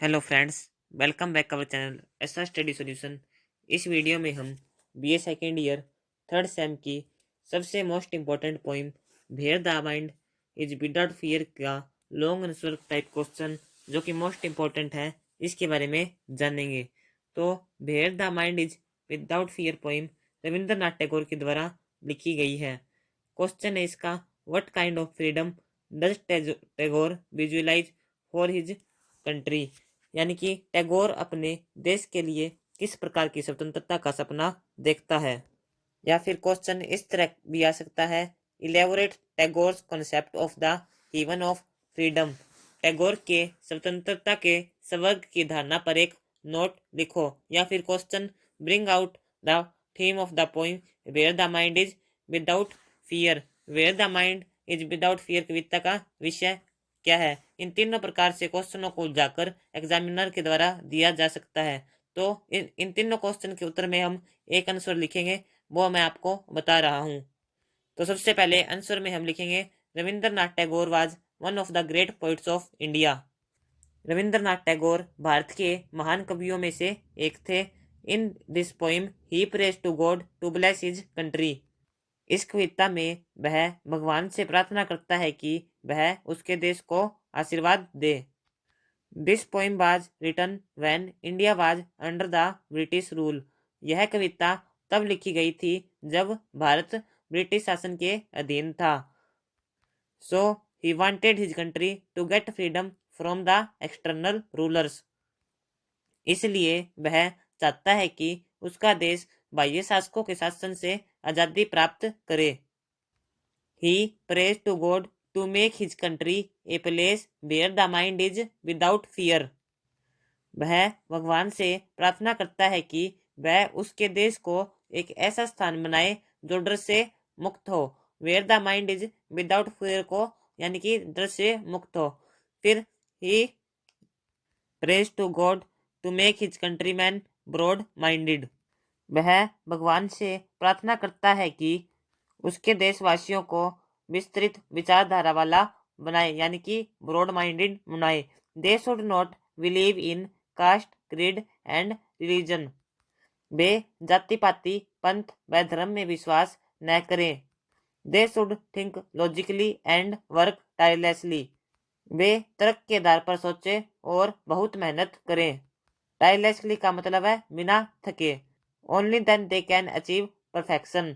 Hello friends, welcome back our channel SR study solution. इस video में हम BA second year third same की सबसे most important poem where the mind is without fear का long answer type question जो कि most important है इसके बारे में जानेंगे। तो where the mind is without fear poem Rabindranath Tagore के द्वारा लिखी गई है। क्वेश्चन है इसका, what kind of freedom does Tagore visualise for his country, यानी कि टैगोर अपने देश के लिए किस प्रकार की स्वतंत्रता का सपना देखता है। या फिर क्वेश्चन इस तरह भी आ सकता है, elaborate Tagore's concept of the haven of freedom. Tagore के स्वतंत्रता के स्वर्ग की धारणा पर एक नोट लिखो। या फिर question bring out the theme of the poem where the mind is without fear. Where the mind is without fear कविता का विषय क्या है। इन तीनों प्रकार से क्वेश्चनों को जाकर एग्जामिनर के द्वारा दिया जा सकता है। तो इन तीनों क्वेश्चन के उत्तर में हम एक आंसर लिखेंगे, वो मैं आपको बता रहा हूँ। तो सबसे पहले आंसर में हम लिखेंगे, Rabindranath Tagore was one of the great poets of India. Rabindranath Tagore Bharat के महान कवियों में से एक थे। In this poem he prays to God to bless his country. इस कविता में वह भगवान से प्रार्थना करता है कि वह उसके देश को आशीर्वाद दे। This poem was written when India was under the British rule. यह कविता तब लिखी गई थी जब भारत ब्रिटिश शासन के अधीन था। So he wanted his country to get freedom from the external rulers. इसलिए वह चाहता है कि उसका देश बाह्य शासकों के शासन से आजादी प्राप्त करे। He prays to God to make his country a place where the mind is without fear. वह भगवान से प्रार्थना करता है कि वह उसके देश को एक ऐसा स्थान बनाए जो डर से मुक्त हो। Where the mind is without fear को यानी कि डर से मुक्त हो। फिर he prays to God to make his countrymen broad minded. वह भगवान से प्रार्थना करता है कि उसके देशवासियों को विस्तृत विचारधारा वाला बनाए, यानी कि ब्रॉड माइंडेड बनाए। They should not believe in caste creed and religion. वे जाति पाति पंथ व धर्म में विश्वास न करें। They should think logically and work tirelessly. वे तर्क के आधार पर सोचे और बहुत मेहनत करें। टायरलेसली का मतलब है बिना थके। Only then they can achieve perfection.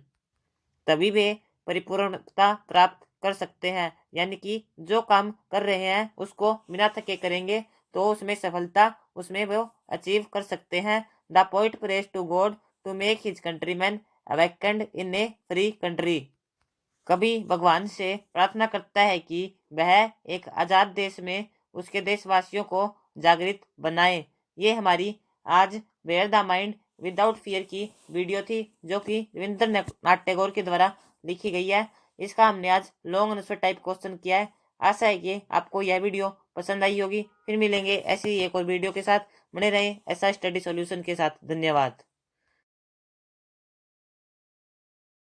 तभी वे परिपूर्णता प्राप्त कर सकते हैं, यानी कि जो काम कर रहे हैं उसको बिना थके करेंगे तो उसमें सफलता उसमें वो अचीव कर सकते हैं। The poet prays to God to make his countryman awakened in a free country. कभी भगवान से प्रार्थना करता है कि वह एक आजाद देश में उसके देशवासियों को जागृत बनाए। ये हमारी आज where the mind without fear की वीडियो थी जो कि रविंद्रनाथ टैगोर के द्वारा लिखी गई है। इसका हमने आज लॉन्ग आंसर टाइप क्वेश्चन किया है। आशा है कि आपको यह वीडियो पसंद आई होगी। फिर मिलेंगे ऐसी एक और वीडियो के साथ। बने रहें ऐसा स्टडी सॉल्यूशन के साथ। धन्यवाद।